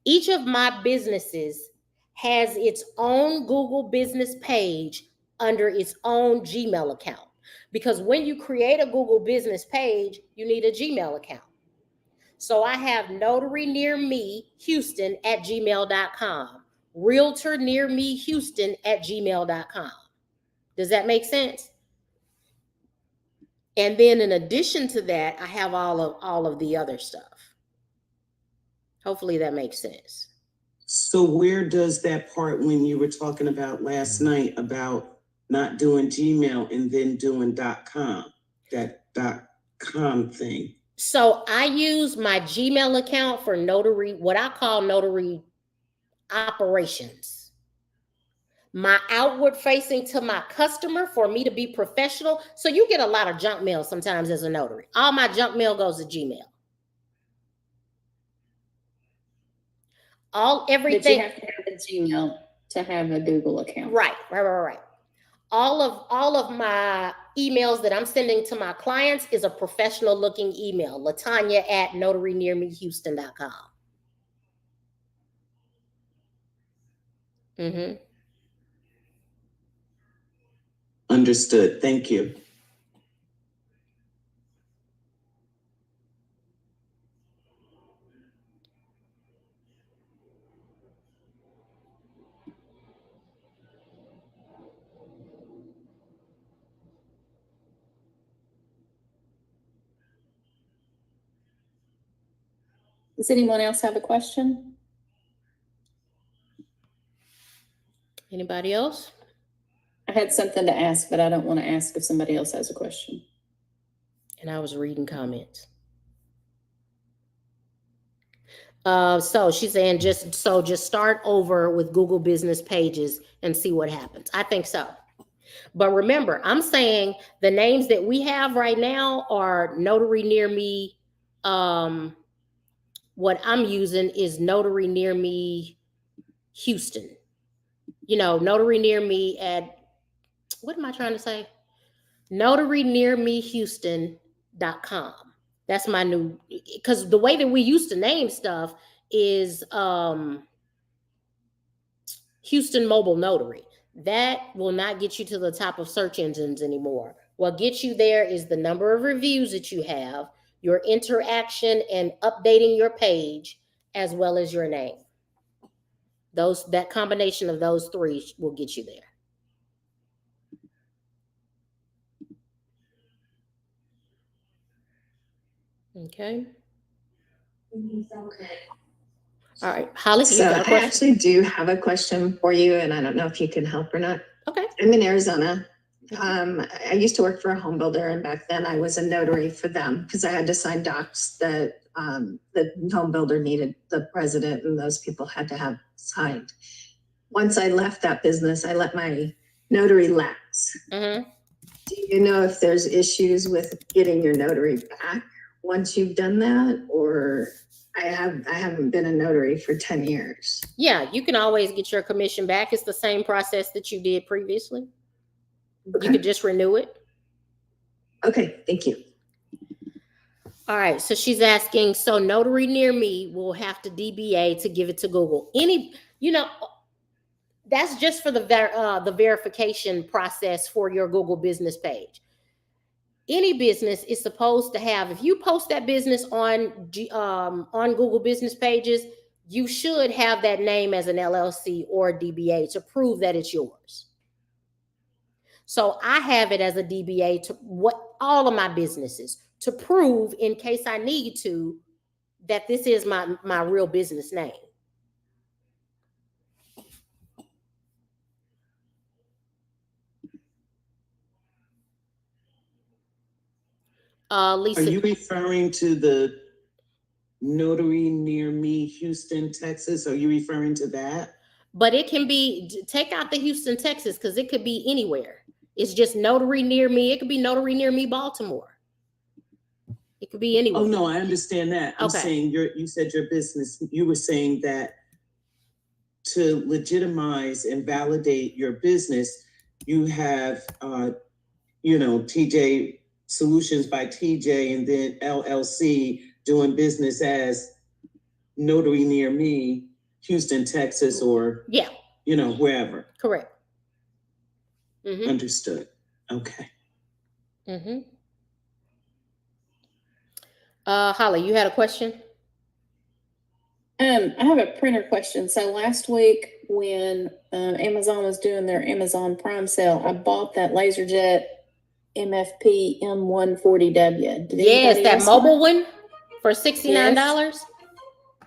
Each of my businesses has its own Google business page under its own Gmail account. Because when you create a Google business page, you need a Gmail account. So I have notary near me Houston at gmail.com, realtor near me Houston at gmail.com. Does that make sense? And then in addition to that, I have all of the other stuff. Hopefully that makes sense. So where does that part, when you were talking about last night about not doing Gmail and then doing .com, that .com thing? So I use my Gmail account for notary, what I call notary operations. My outward facing to my customer for me to be professional. So you get a lot of junk mail sometimes as a notary. All my junk mail goes to Gmail. Everything. But you have to have a Gmail to have a Google account. Right. All of my emails that I'm sending to my clients is a professional looking email, Latanya at notarynearmehouston.com. Mm-hmm. Understood. Thank you. Does anyone else have a question? Anybody else? I had something to ask, but I don't want to ask if somebody else has a question. And I was reading comments. So she's saying just start over with Google business pages and see what happens. I think so. But remember, I'm saying the names that we have right now are notary near me. What I'm using is notary near me Houston. You know, notary near me at, what am I trying to say? Notary near me Houston.com. That's my new, because the way that we used to name stuff is Houston Mobile Notary. That will not get you to the top of search engines anymore. What gets you there is the number of reviews that you have, your interaction and updating your page, as well as your name. That combination of those three will get you there. Okay. All right, Holly, you So got a I question? actually do have a question for you, and I don't know if you can help or not. Okay. I'm in Arizona. I used to work for a home builder, and back then I was a notary for them because I had to sign docs that the home builder needed the president and those people had to have signed. Once I left that business, I let my notary lapse. Mm-hmm. Do you know if there's issues with getting your notary back once you've done that? Or I haven't been a notary for 10 years. Yeah, you can always get your commission back. It's the same process that you did previously. Okay. You could just renew it. Okay, thank you. All right, so she's asking, so notary near me will have to DBA to give it to Google. That's just for the verification process for your Google business page. Any business is supposed to have, if you post that business on Google business pages, you should have that name as an LLC or a DBA to prove that it's yours. So I have it as a DBA to all of my businesses to prove in case I need to that this is my real business name. Lisa, are you referring to the notary near me, Houston, Texas? Are you referring to that? But it can be, take out the Houston, Texas, because it could be anywhere. It's just notary near me. It could be notary near me, Baltimore. It could be anywhere. Oh, no, I understand that. I'm Okay. saying you said your business, you were saying that to legitimize and validate your business, you have, TJ Solutions by TJ and then LLC doing business as notary near me, Houston, Texas, or, yeah, wherever. Correct. Mm-hmm. Understood. Okay. Mm-hmm. Holly, you had a question? I have a printer question. So last week when Amazon was doing their Amazon Prime sale, I bought that LaserJet MFP M140W. Yes, that mobile one for $69. Yes.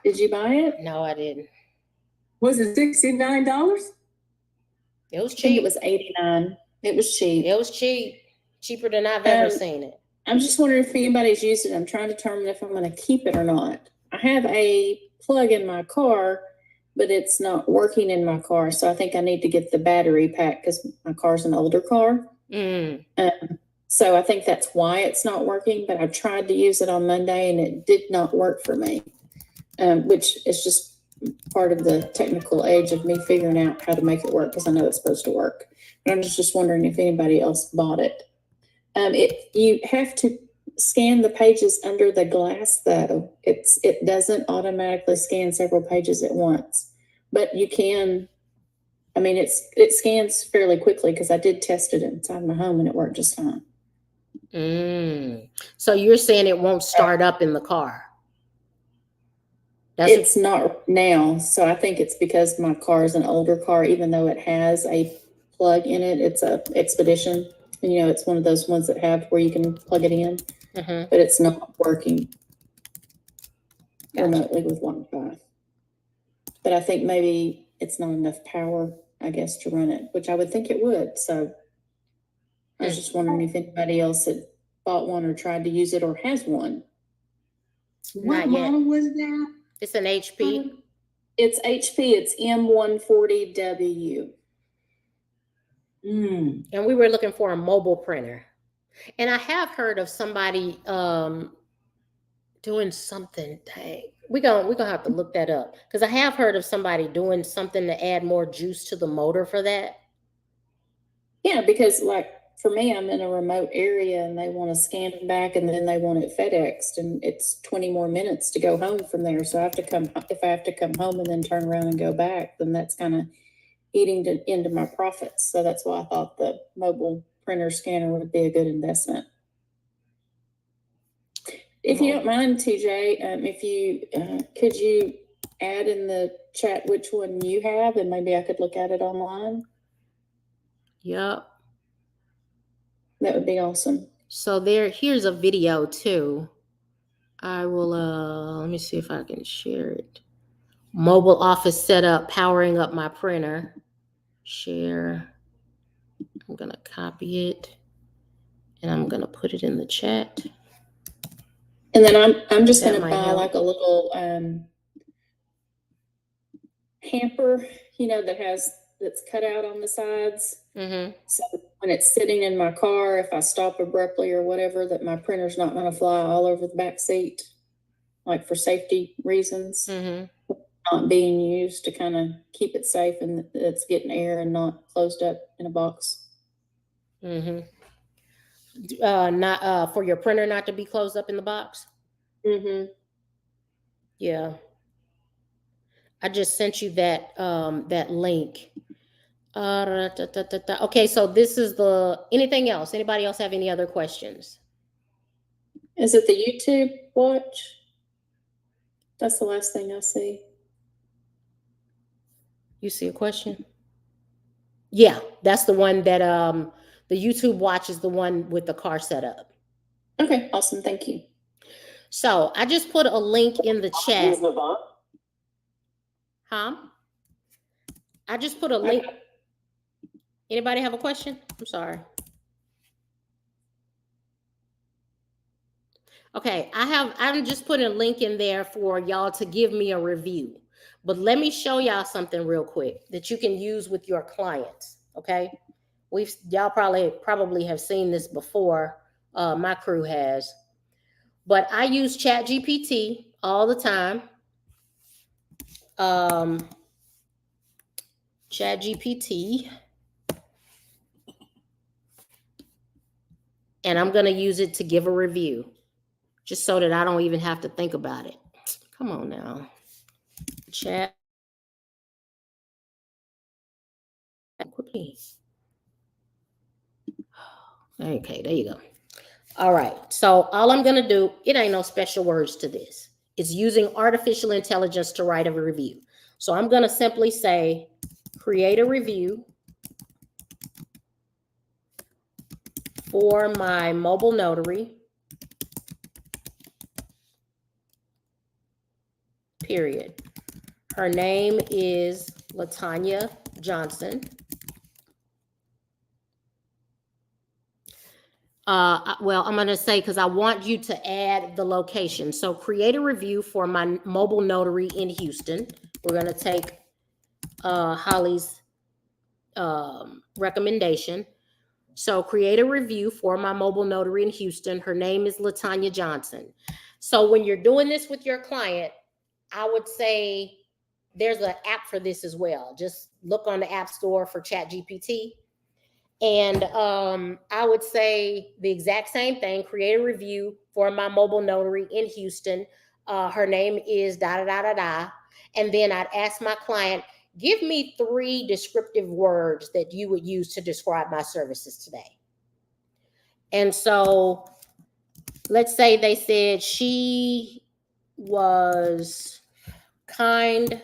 Did you buy it? No, I didn't. Was it $69? It was I think cheap. it was $89. It was cheap. It was cheap. Cheaper than I've ever seen it. I'm just wondering if anybody's used it. I'm trying to determine if I'm going to keep it or not. I have a plug in my car, but it's not working in my car. So I think I need to get the battery pack because my car's an older car. Mm. So I think that's why it's not working. But I tried to use it on Monday and it did not work for me, which is just part of the technical age of me figuring out how to make it work because I know it's supposed to work. But I'm just wondering if anybody else bought it. You have to scan the pages under the glass though. It doesn't automatically scan several pages at once, but you can. I mean, it scans fairly quickly because I did test it inside my home and it worked just fine. So you're saying it won't start up in the car? It's not now, so I think it's because my car is an older car, even though it has a plug in it. It's a Expedition. And, it's one of those ones that have where you can plug it in, but it's not working remotely with Wi-Fi. But I think maybe it's not enough power, I guess, to run it, which I would think it would. So I was just wondering if anybody else had bought one or tried to use it or has one. What model was that? It's an HP. It's HP. It's M140W. And we were looking for a mobile printer. And I have heard of somebody doing something. Dang. We're gonna have to look that up. Because I have heard of somebody doing something to add more juice to the motor for that. Yeah, because like for me, I'm in a remote area and they want to scan it back and then they want it FedExed and it's 20 more minutes to go home from there. So if I have to come home and then turn around and go back, then that's kind of eating into my profits. So that's why I thought the mobile printer scanner would be a good investment. If you don't mind, TJ, could you add in the chat which one you have, and maybe I could look at it online? Yep. That would be awesome. So here's a video too. I will, let me see if I can share it. Mobile office setup, powering up my printer. Share. I'm going to copy it and I'm going to put it in the chat. And then I'm just That going to might buy help. like a little hamper, that's cut out on the sides. Mm-hmm. So when it's sitting in my car, if I stop abruptly or whatever, that my printer's not going to fly all over the back seat, like for safety reasons, Mm-hmm. not being used, to kind of keep it safe and it's getting air and not closed up in a box. Mm-hmm. Not for your printer not to be closed up in the box. Mm-hmm. Yeah. I just sent you that that link. Okay, so this is anything else? Anybody else have any other questions? Is it the YouTube watch? That's the last thing I see. You see a question? Yeah, that's the one that the YouTube watch is the one with the car setup. Okay, awesome. Thank you. So I just put a link in the chat. Huh? I just put a link. Anybody have a question? I'm sorry. Okay, I'm just putting a link in there for y'all to give me a review. But let me show y'all something real quick that you can use with your clients. Okay, y'all probably have seen this before. My crew has, but I use ChatGPT all the time. ChatGPT, and I'm gonna use it to give a review, just so that I don't even have to think about it. Come on now, chat. Quickly. Okay, there you go. All right, so all I'm gonna do, it ain't no special words to this. It's using artificial intelligence to write a review. So I'm gonna simply say, create a review for my mobile notary, period. Her name is LaTanya Johnson. Well, I'm going to say, because I want you to add the location. So create a review for my mobile notary in Houston. We're going to take Holly's recommendation. So create a review for my mobile notary in Houston. Her name is LaTanya Johnson. So when you're doing this with your client, I would say there's an app for this as well. Just look on the App Store for ChatGPT. And I would say the exact same thing, create a review for my mobile notary in Houston. Her name is da-da-da-da-da. And then I'd ask my client, give me 3 descriptive words that you would use to describe my services today. And so let's say they said she was kind,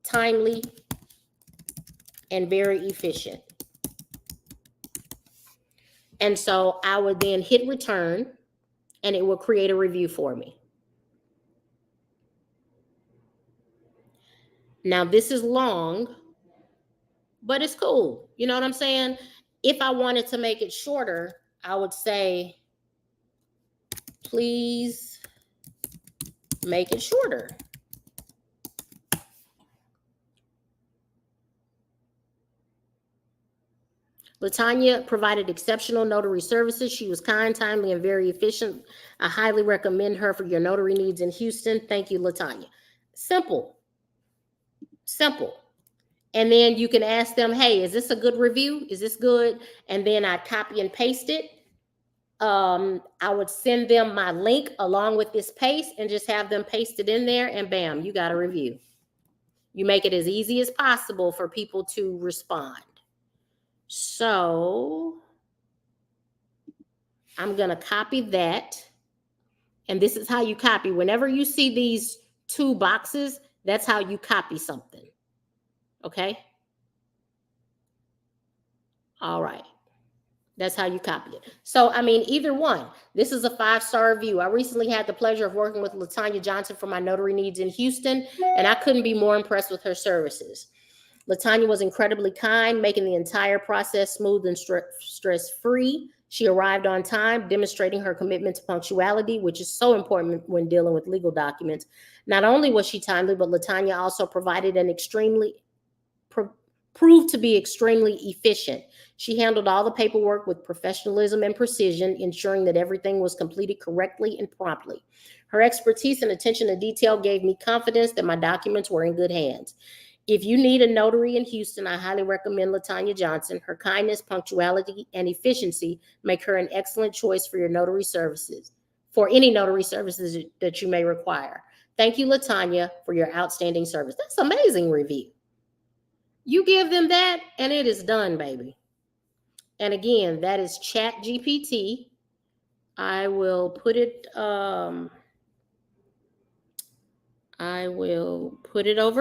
timely, and very efficient. And so I would then hit return and it will create a review for me. Now this is long, but it's cool. You know what I'm saying? If I wanted to make it shorter, I would say, please make it shorter. LaTanya provided exceptional notary services. She was kind, timely, and very efficient. I highly recommend her for your notary needs in Houston. Thank you, LaTanya. Simple. Simple. And then you can ask them, hey, is this a good review? Is this good? And then I copy and paste it. I would send them my link along with this paste and just have them paste it in there, and bam, you got a review. You make it as easy as possible for people to respond. So I'm going to copy that And this is how you copy. Whenever you see these two boxes, that's how you copy something. Okay? All right. That's how you copy it. So, I mean, either one. This is a 5-star review. I recently had the pleasure of working with LaTanya Johnson for my notary needs in Houston, and I couldn't be more impressed with her services. LaTanya was incredibly kind, making the entire process smooth and stress-free. She arrived on time, demonstrating her commitment to punctuality, which is so important when dealing with legal documents. Not only was she timely, but LaTanya also provided an proved to be extremely efficient. She handled all the paperwork with professionalism and precision, ensuring that everything was completed correctly and promptly. Her expertise and attention to detail gave me confidence that my documents were in good hands. If you need a notary in Houston, I highly recommend LaTanya Johnson. Her kindness, punctuality, and efficiency make her an excellent choice for your notary services, for any notary services that you may require. Thank you, LaTanya, for your outstanding service. That's an amazing review. You give them that, and it is done, baby. And again, that is ChatGPT. I will put it over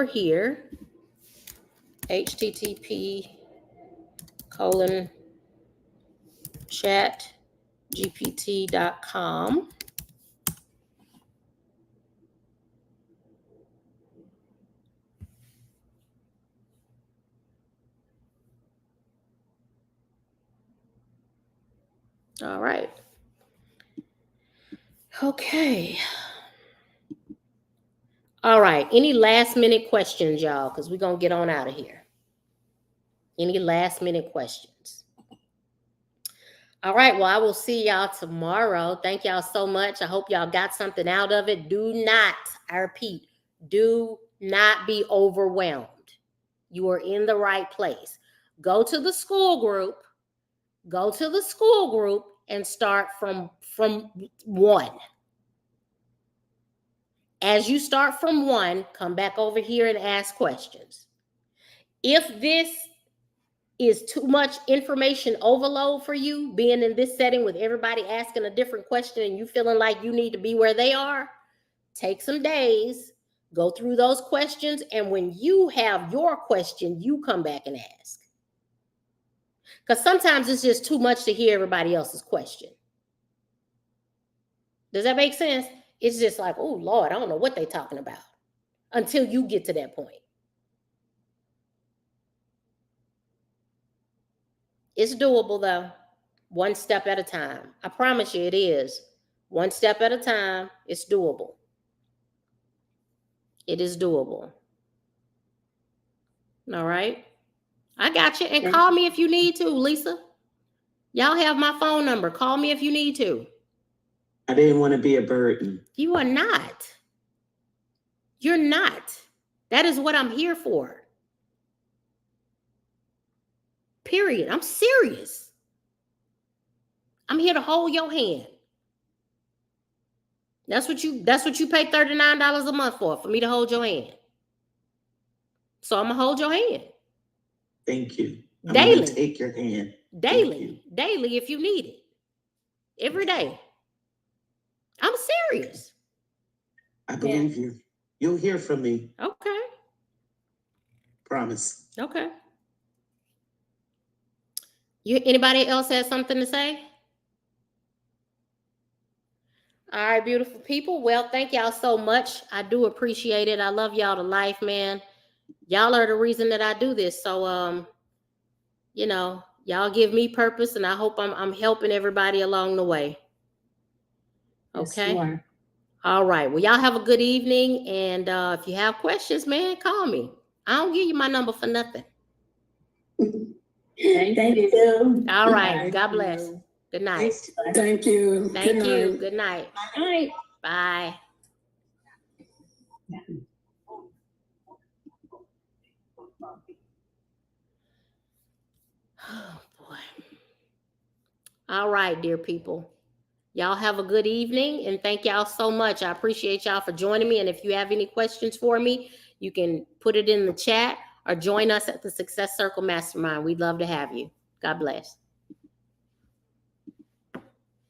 here. http://chatgpt.com. All right. Okay. All right. Any last minute questions, y'all? Because we're going to get on out of here. Any last minute questions? All right. Well, I will see y'all tomorrow. Thank y'all so much. I hope y'all got something out of it. Do not, I repeat, do not be overwhelmed. You are in the right place. Go to the school group. Go to the school group and start from 1. As you start from 1, come back over here and ask questions. If this is too much information overload for you, being in this setting with everybody asking a different question and you feeling like you need to be where they are, take some days, go through those questions, and when you have your question, you come back and ask. Because sometimes it's just too much to hear everybody else's question. Does that make sense? It's just like, oh, Lord, I don't know what they're talking about until you get to that point. It's doable, though. One step at a time. I promise you it is. One step at a time. It's doable. It is doable. All right. I got you. And call me if you need to, Lisa. Y'all have my phone number. Call me if you need to. I didn't want to be a burden. You are not. You're not. That is what I'm here for. Period. I'm serious. I'm here to hold your hand. That's what you pay $39 a month for me to hold your hand. So I'm gonna hold your hand. Thank you. I'm Daily. gonna take your hand. Daily if you need it. Every day. I'm serious. I believe you. You'll hear from me. Okay. Promise. Okay. Anybody else has something to say? All right, beautiful people. Well, thank y'all so much. I do appreciate it. I love y'all to life, man. Y'all are the reason that I do this. So, y'all give me purpose, and I hope I'm helping everybody along the way. Okay. Yes, all right. Well, y'all have a good evening. And if you have questions, man, call me. I don't give you my number for nothing. Thank you. All right. God bless. Good night. Thank you. Thank you. Good night. All right. Bye. Oh, boy. All right, dear people. Y'all have a good evening, and thank y'all so much. I appreciate y'all for joining me. And if you have any questions for me, you can put it in the chat or join us at the Success Circle Mastermind. We'd love to have you. God bless.